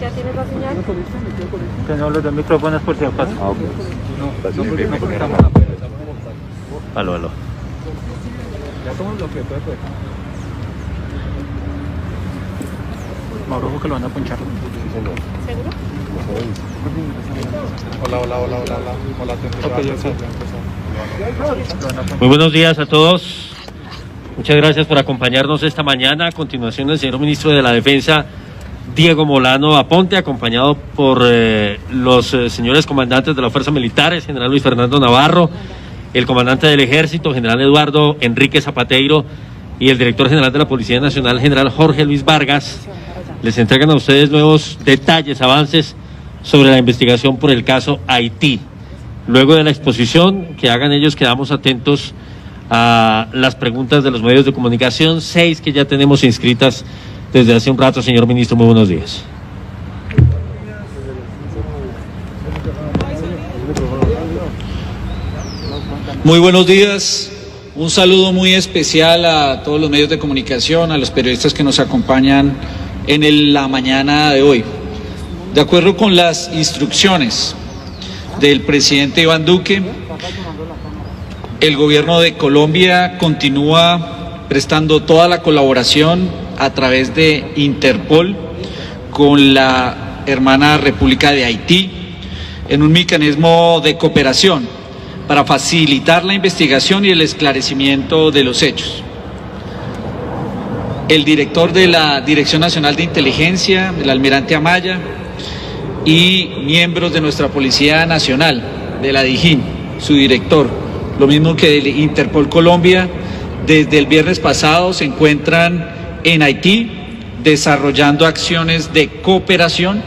¿Ya tienes la señal? Que no, los dos micrófonos por si acaso. Ah, ok. Aló, aló. Ya somos lo que puede. Mauro, que lo van a ponchar. ¿Seguro? Hola. Ok, ya sé. Muy buenos días a todos. Muchas gracias por acompañarnos esta mañana. A continuación, el señor ministro de la Defensa, Diego Molano Aponte, acompañado por los señores comandantes de las fuerzas militares, general Luis Fernando Navarro, el comandante del Ejército, general Eduardo Enrique Zapateiro, y el director general de la Policía Nacional, general Jorge Luis Vargas, les entregan a ustedes nuevos detalles, avances sobre la investigación por el caso Haití. Luego de la exposición que hagan ellos, quedamos atentos a las preguntas de los medios de comunicación, 6 que ya tenemos inscritas desde hace un rato. Señor ministro, muy buenos días. Muy buenos días, un saludo muy especial a todos los medios de comunicación, a los periodistas que nos acompañan en la mañana de hoy. De acuerdo con las instrucciones del presidente Iván Duque, el gobierno de Colombia continúa prestando toda la colaboración a través de Interpol con la hermana República de Haití en un mecanismo de cooperación para facilitar la investigación y el esclarecimiento de los hechos. El director de la Dirección Nacional de Inteligencia, el almirante Amaya, y miembros de nuestra Policía Nacional, de la DIJÍN, su director, lo mismo que del Interpol Colombia, desde el viernes pasado se encuentran en Haití desarrollando acciones de cooperación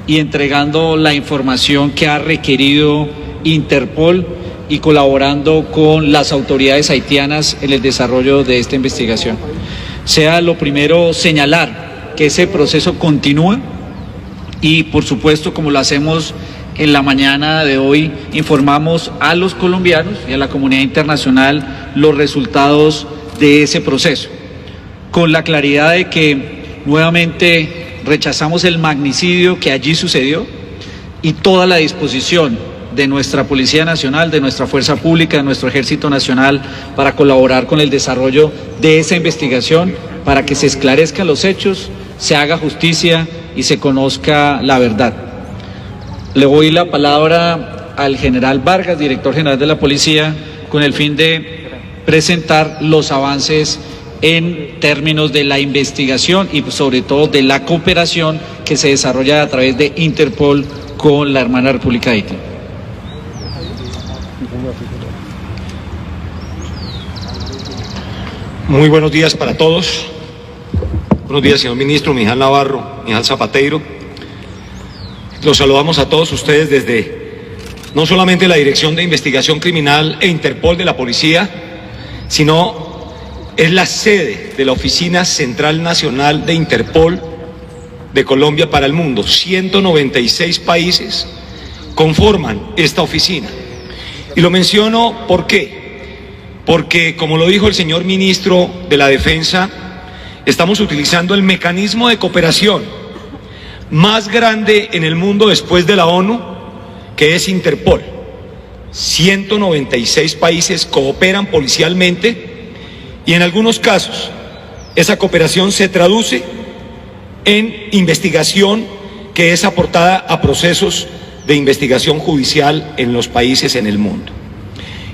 y entregando la información que ha requerido Interpol y colaborando con las autoridades haitianas en el desarrollo de esta investigación. Sea lo primero señalar que ese proceso continúa y, por supuesto, como lo hacemos en la mañana de hoy, informamos a los colombianos y a la comunidad internacional los resultados de ese proceso, con la claridad de que nuevamente rechazamos el magnicidio que allí sucedió y toda la disposición de nuestra Policía Nacional, de nuestra Fuerza Pública, de nuestro Ejército Nacional para colaborar con el desarrollo de esa investigación, para que se esclarezcan los hechos, se haga justicia y se conozca la verdad. Le doy la palabra al general Vargas, director general de la Policía, con el fin de presentar los avances en términos de la investigación y sobre todo de la cooperación que se desarrolla a través de Interpol con la hermana República de Haití. Muy buenos días para todos. Buenos días, señor ministro, Mijal Navarro, Mijal Zapateiro. Los saludamos a todos ustedes desde no solamente la Dirección de Investigación Criminal e Interpol de la Policía, sino es la sede de la Oficina Central Nacional de Interpol de Colombia para el mundo. 196 países conforman esta oficina. Y lo menciono ¿por qué? Porque, como lo dijo el señor ministro de la Defensa, estamos utilizando el mecanismo de cooperación más grande en el mundo después de la ONU, que es Interpol. 196 países cooperan policialmente y en algunos casos esa cooperación se traduce en investigación que es aportada a procesos de investigación judicial en los países en el mundo.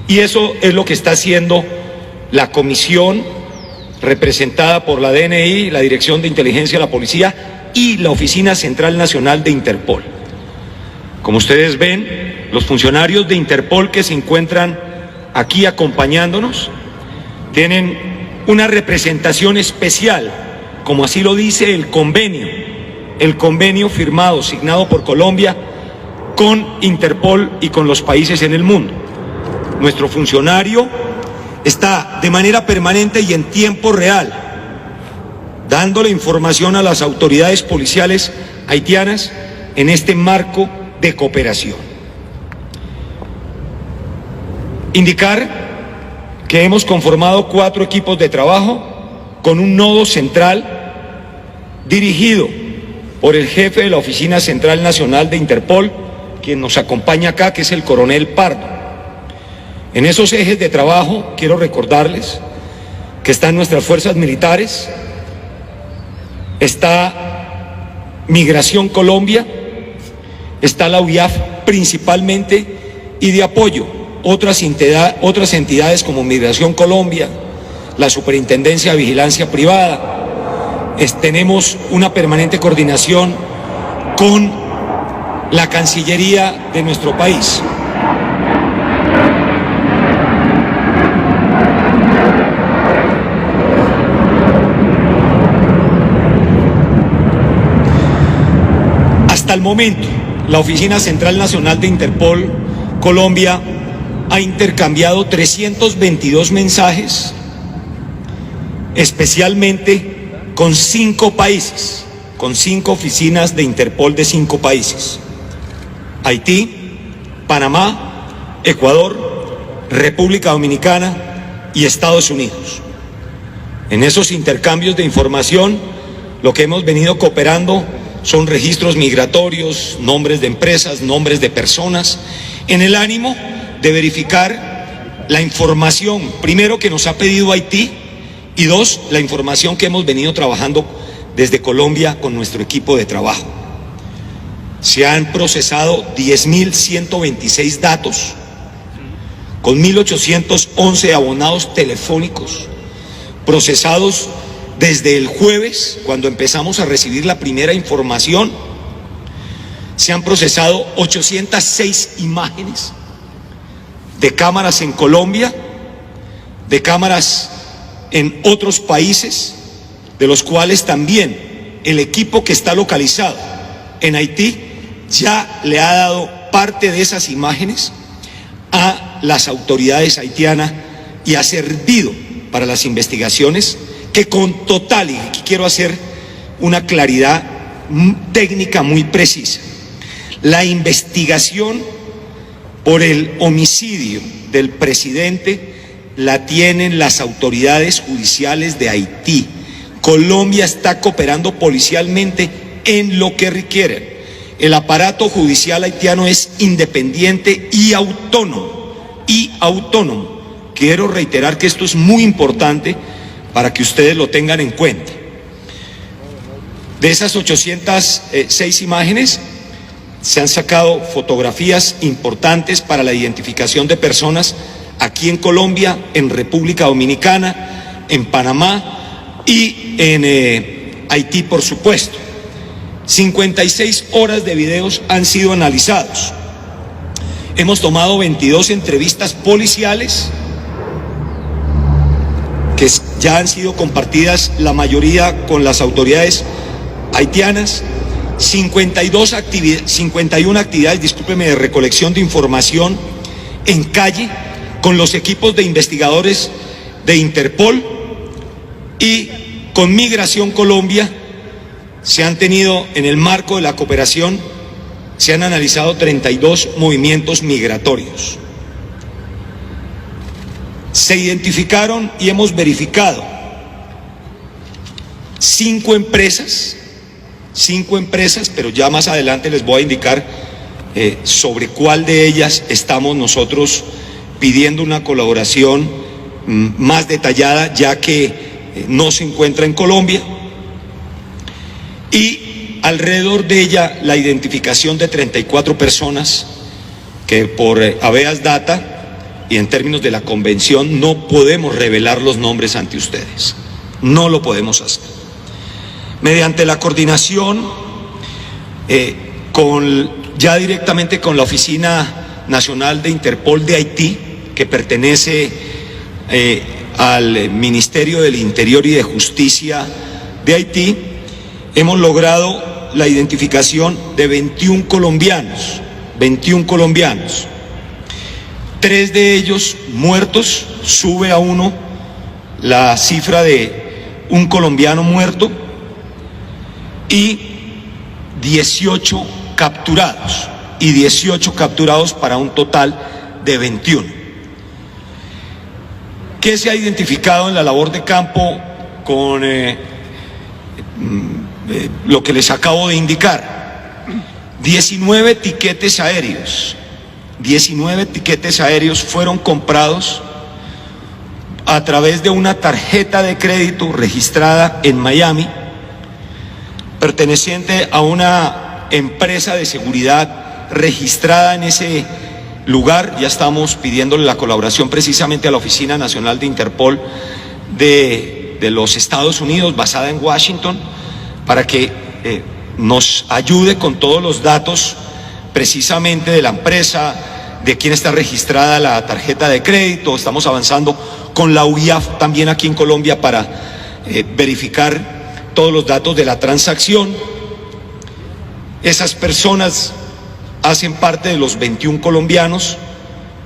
Y eso es lo que está haciendo la comisión representada por la DNI, la Dirección de Inteligencia de la Policía y la Oficina Central Nacional de Interpol. Como ustedes ven, los funcionarios de Interpol que se encuentran aquí acompañándonos tienen una representación especial, como así lo dice el convenio firmado, signado por Colombia con Interpol y con los países en el mundo. Nuestro funcionario está de manera permanente y en tiempo real dándole información a las autoridades policiales haitianas en este marco de cooperación. Indicar que hemos conformado 4 equipos de trabajo con un nodo central dirigido por el jefe de la Oficina Central Nacional de Interpol, quien nos acompaña acá, que es el coronel Pardo. En esos ejes de trabajo quiero recordarles que están nuestras fuerzas militares, está Migración Colombia, está la UIAF principalmente, y de apoyo otras entidades como Migración Colombia, la Superintendencia de Vigilancia Privada. Tenemos una permanente coordinación con la Cancillería de nuestro país. Hasta el momento, la Oficina Central Nacional de Interpol Colombia ha intercambiado 322 mensajes, especialmente con 5 países, con 5 oficinas de Interpol de 5 países: Haití, Panamá, Ecuador, República Dominicana y Estados Unidos. En esos intercambios de información, lo que hemos venido cooperando son registros migratorios, nombres de empresas, nombres de personas, en el ánimo de verificar la información, primero, que nos ha pedido Haití, y 2, la información que hemos venido trabajando desde Colombia con nuestro equipo de trabajo. Se han procesado 10.126 datos, con 1.811 abonados telefónicos, procesados desde el jueves, cuando empezamos a recibir la primera información. Se han procesado 806 imágenes de cámaras en Colombia, de cámaras en otros países, de los cuales también el equipo que está localizado en Haití ya le ha dado parte de esas imágenes a las autoridades haitianas y ha servido para las investigaciones, que con total, y aquí quiero hacer una claridad técnica muy precisa, la investigación por el homicidio del presidente la tienen las autoridades judiciales de Haití. Colombia está cooperando policialmente en lo que requieren. El aparato judicial haitiano es independiente y autónomo. Quiero reiterar que esto es muy importante para que ustedes lo tengan en cuenta. De esas 806 imágenes, se han sacado fotografías importantes para la identificación de personas aquí en Colombia, en República Dominicana, en Panamá y en Haití, por supuesto. 56 horas de videos han sido analizados. Hemos tomado 22 entrevistas policiales que ya han sido compartidas, la mayoría con las autoridades haitianas. 51 actividades, discúlpeme, de recolección de información en calle con los equipos de investigadores de Interpol y con Migración Colombia. Se han tenido, en el marco de la cooperación, se han analizado 32 movimientos migratorios. Se identificaron y hemos verificado 5 empresas, pero ya más adelante les voy a indicar sobre cuál de ellas estamos nosotros pidiendo una colaboración más detallada, ya que no se encuentra en Colombia. Y alrededor de ella la identificación de 34 personas que por habeas data y en términos de la convención no podemos revelar los nombres ante ustedes, no lo podemos hacer. Mediante la coordinación ya directamente con la Oficina Nacional de Interpol de Haití, que pertenece al Ministerio del Interior y de Justicia de Haití, hemos logrado la identificación de 21 colombianos, 3 de ellos muertos, sube a 1 la cifra de un colombiano muerto, y 18 capturados para un total de 21. ¿Qué se ha identificado en la labor de campo con lo que les acabo de indicar. 19 tiquetes aéreos fueron comprados a través de una tarjeta de crédito registrada en Miami, perteneciente a una empresa de seguridad registrada en ese lugar. Ya estamos pidiéndole la colaboración precisamente a la Oficina Nacional de Interpol de los Estados Unidos, basada en Washington, para que nos ayude con todos los datos precisamente de la empresa, de quién está registrada la tarjeta de crédito. Estamos avanzando con la UIAF también aquí en Colombia para verificar todos los datos de la transacción. Esas personas hacen parte de los 21 colombianos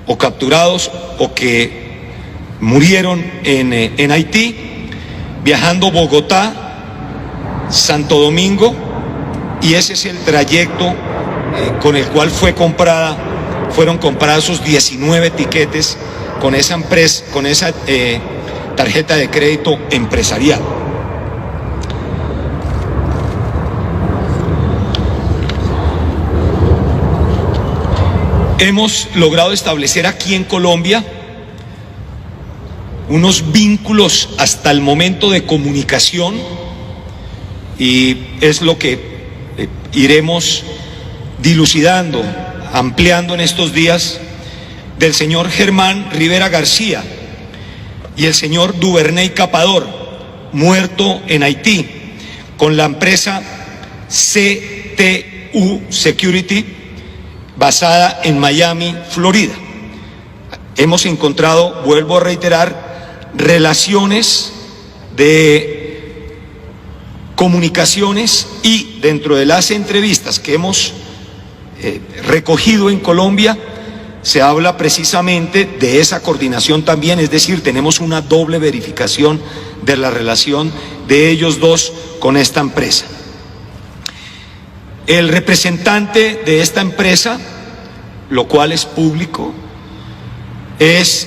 o capturados o que murieron en Haití, viajando Bogotá, Santo Domingo, y ese es el trayecto con el cual fueron comprados esos 19 tiquetes con esa empresa, con esa tarjeta de crédito empresarial. Hemos logrado establecer aquí en Colombia unos vínculos hasta el momento de comunicación, y es lo que iremos dilucidando, ampliando en estos días, del señor Germán Rivera García y el señor Duvernay Capador, muerto en Haití, con la empresa CTU Security, basada en Miami, Florida. Hemos encontrado, vuelvo a reiterar, relaciones de comunicaciones, y dentro de las entrevistas que hemos recogido en Colombia se habla precisamente de esa coordinación también, es decir, tenemos una doble verificación de la relación de ellos dos con esta empresa. El representante de esta empresa, lo cual es público, es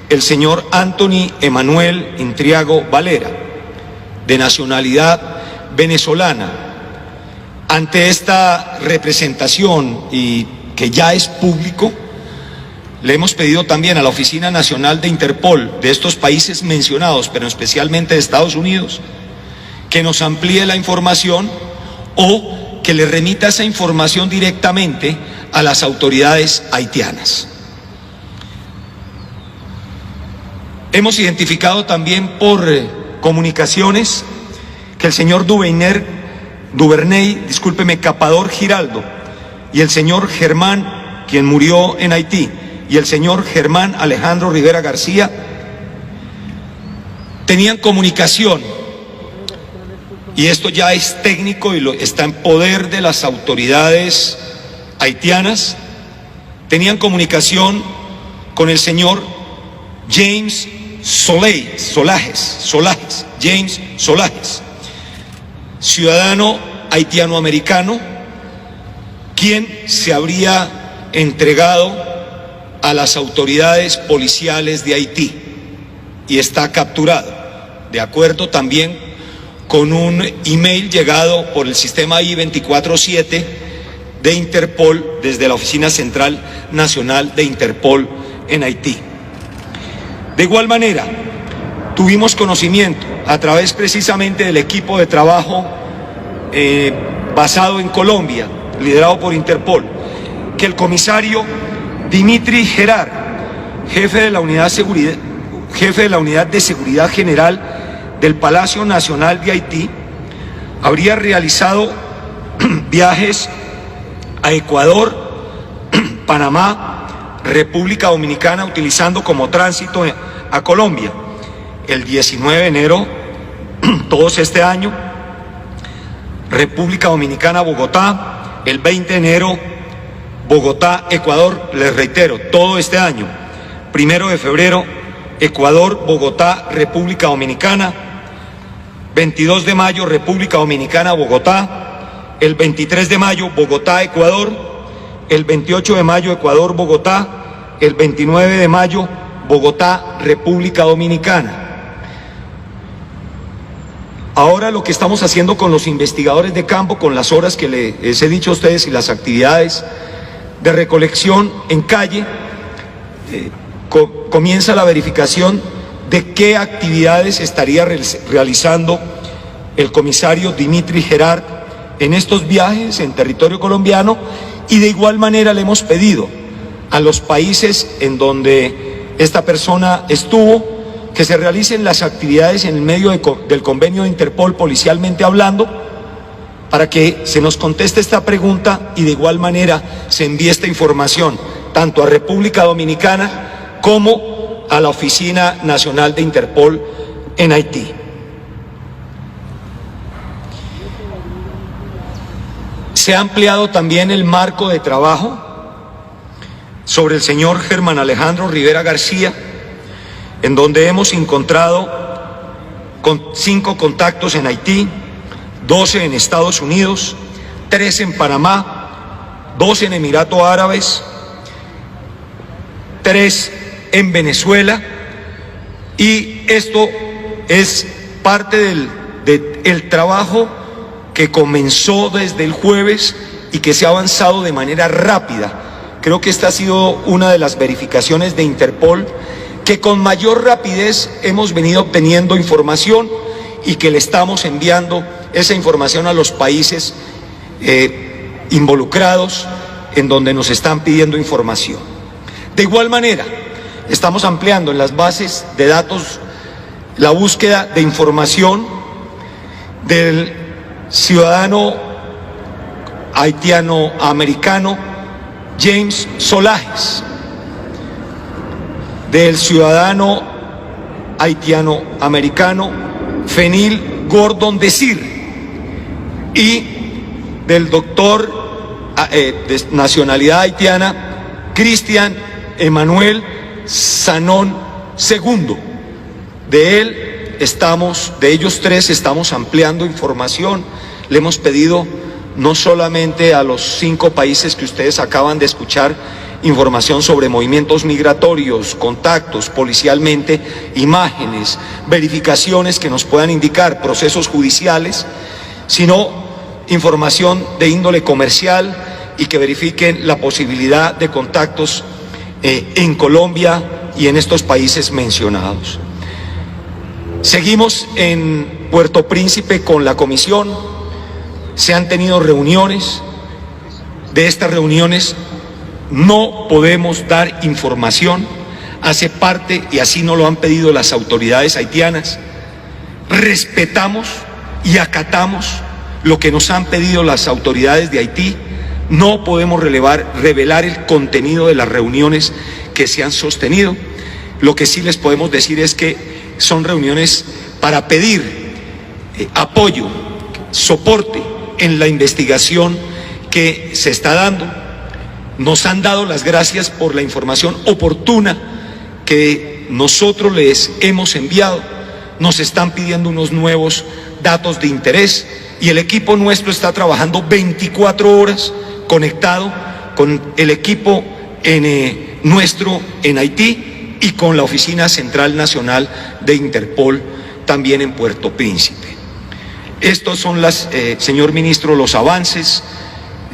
el señor Anthony Emanuel Intriago Valera, de nacionalidad venezolana. Ante esta representación, y que ya es público, le hemos pedido también a la Oficina Nacional de Interpol de estos países mencionados, pero especialmente de Estados Unidos, que nos amplíe la información o que le remita esa información directamente a las autoridades haitianas. Hemos identificado también por comunicaciones que el señor Duvernay Capador Giraldo y el señor Germán, quien murió en Haití, y el señor Germán Alejandro Rivera García tenían comunicación, y esto ya es técnico y está en poder de las autoridades haitianas, tenían comunicación con el señor James Solages, ciudadano haitiano-americano, quien se habría entregado a las autoridades policiales de Haití y está capturado, de acuerdo también con un email llegado por el sistema I-24/7 de Interpol desde la Oficina Central Nacional de Interpol en Haití. De igual manera, tuvimos conocimiento a través precisamente del equipo de trabajo basado en Colombia, liderado por Interpol, que el comisario Dimitri Gerard, jefe de la Unidad de Seguridad General del Palacio Nacional de Haití, habría realizado viajes a Ecuador, Panamá, República Dominicana, utilizando como tránsito a Colombia el 19 de enero, todos este año, República Dominicana, Bogotá, el 20 de enero, Bogotá, Ecuador, les reitero, todo este año, 1 de febrero, Ecuador, Bogotá, República Dominicana, 22 de mayo, República Dominicana, Bogotá, el 23 de mayo, Bogotá, Ecuador, el 28 de mayo, Ecuador, Bogotá, el 29 de mayo, Bogotá, República Dominicana. Ahora lo que estamos haciendo con los investigadores de campo, con las horas que les he dicho a ustedes y las actividades de recolección en calle, comienza la verificación de qué actividades estaría realizando el comisario Dimitri Gerard en estos viajes en territorio colombiano, y de igual manera le hemos pedido a los países en donde esta persona estuvo que se realicen las actividades en el medio del convenio de Interpol policialmente hablando, para que se nos conteste esta pregunta y de igual manera se envíe esta información tanto a República Dominicana como a la Oficina Nacional de Interpol en Haití. Se ha ampliado también el marco de trabajo sobre el señor Germán Alejandro Rivera García, en donde hemos encontrado 5 contactos en Haití, 12 en Estados Unidos, 3 en Panamá, 2 en Emiratos Árabes, 3 en Venezuela, y esto es parte del trabajo que comenzó desde el jueves y que se ha avanzado de manera rápida. Creo que esta ha sido una de las verificaciones de Interpol que con mayor rapidez hemos venido obteniendo información y que le estamos enviando esa información a los países involucrados en donde nos están pidiendo información. De igual manera, estamos ampliando en las bases de datos la búsqueda de información del ciudadano haitiano-americano James Solajes, del ciudadano haitiano-americano Fenil Gordon Desir y del doctor de nacionalidad haitiana Cristian Emmanuel Sanón II. De ellos 3 estamos ampliando información. Le hemos pedido no solamente a los 5 países que ustedes acaban de escuchar información sobre movimientos migratorios, contactos policialmente, imágenes, verificaciones que nos puedan indicar procesos judiciales, sino información de índole comercial y que verifiquen la posibilidad de contactos en Colombia y en estos países mencionados. Seguimos en Puerto Príncipe con la comisión. Se han tenido reuniones. De estas reuniones no podemos dar información, hace parte, y así nos lo han pedido las autoridades haitianas. Respetamos y acatamos lo que nos han pedido las autoridades de Haití. No podemos revelar el contenido de las reuniones que se han sostenido. Lo que sí les podemos decir es que son reuniones para pedir apoyo, soporte en la investigación que se está dando. Nos han dado las gracias por la información oportuna que nosotros les hemos enviado. Nos están pidiendo unos nuevos datos de interés y el equipo nuestro está trabajando 24 horas conectado con el equipo nuestro en Haití y con la Oficina Central Nacional de Interpol también en Puerto Príncipe. Estos son señor ministro, los avances.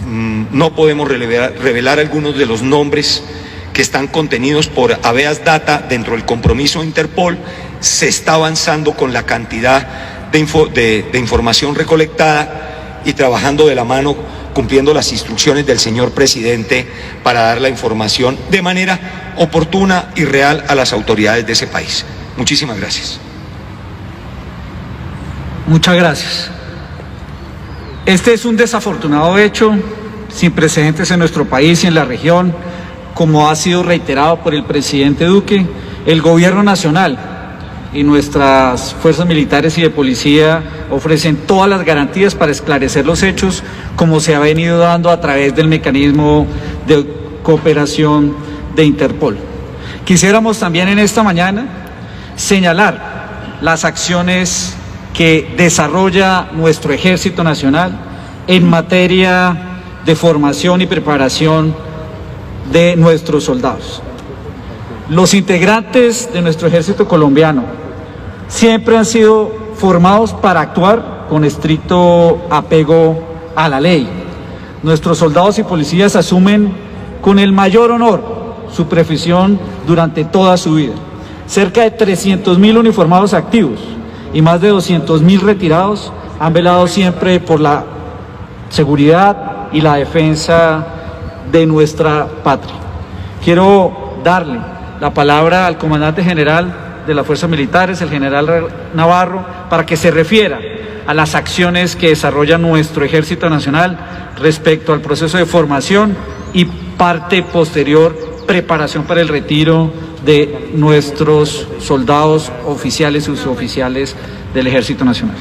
No podemos revelar algunos de los nombres que están contenidos por habeas data dentro del compromiso de Interpol. Se está avanzando con la cantidad de información recolectada y trabajando de la mano, cumpliendo las instrucciones del señor presidente para dar la información de manera oportuna y real a las autoridades de ese país. Muchísimas gracias. Muchas gracias. Este es un desafortunado hecho sin precedentes en nuestro país y en la región, como ha sido reiterado por el presidente Duque. El gobierno nacional y nuestras fuerzas militares y de policía ofrecen todas las garantías para esclarecer los hechos, como se ha venido dando a través del mecanismo de cooperación de Interpol. Quisiéramos también en esta mañana señalar las acciones que desarrolla nuestro Ejército Nacional en materia de formación y preparación de nuestros soldados. Los integrantes de nuestro Ejército colombiano siempre han sido formados para actuar con estricto apego a la ley. Nuestros soldados y policías asumen con el mayor honor su profesión durante toda su vida. Cerca de 300.000 uniformados activos y más de 200.000 retirados han velado siempre por la seguridad y la defensa de nuestra patria. Quiero darle la palabra al comandante general de las Fuerzas Militares, el general Navarro, para que se refiera a las acciones que desarrolla nuestro Ejército Nacional respecto al proceso de formación y parte posterior, preparación para el retiro de nuestros soldados, oficiales y suboficiales del Ejército Nacional.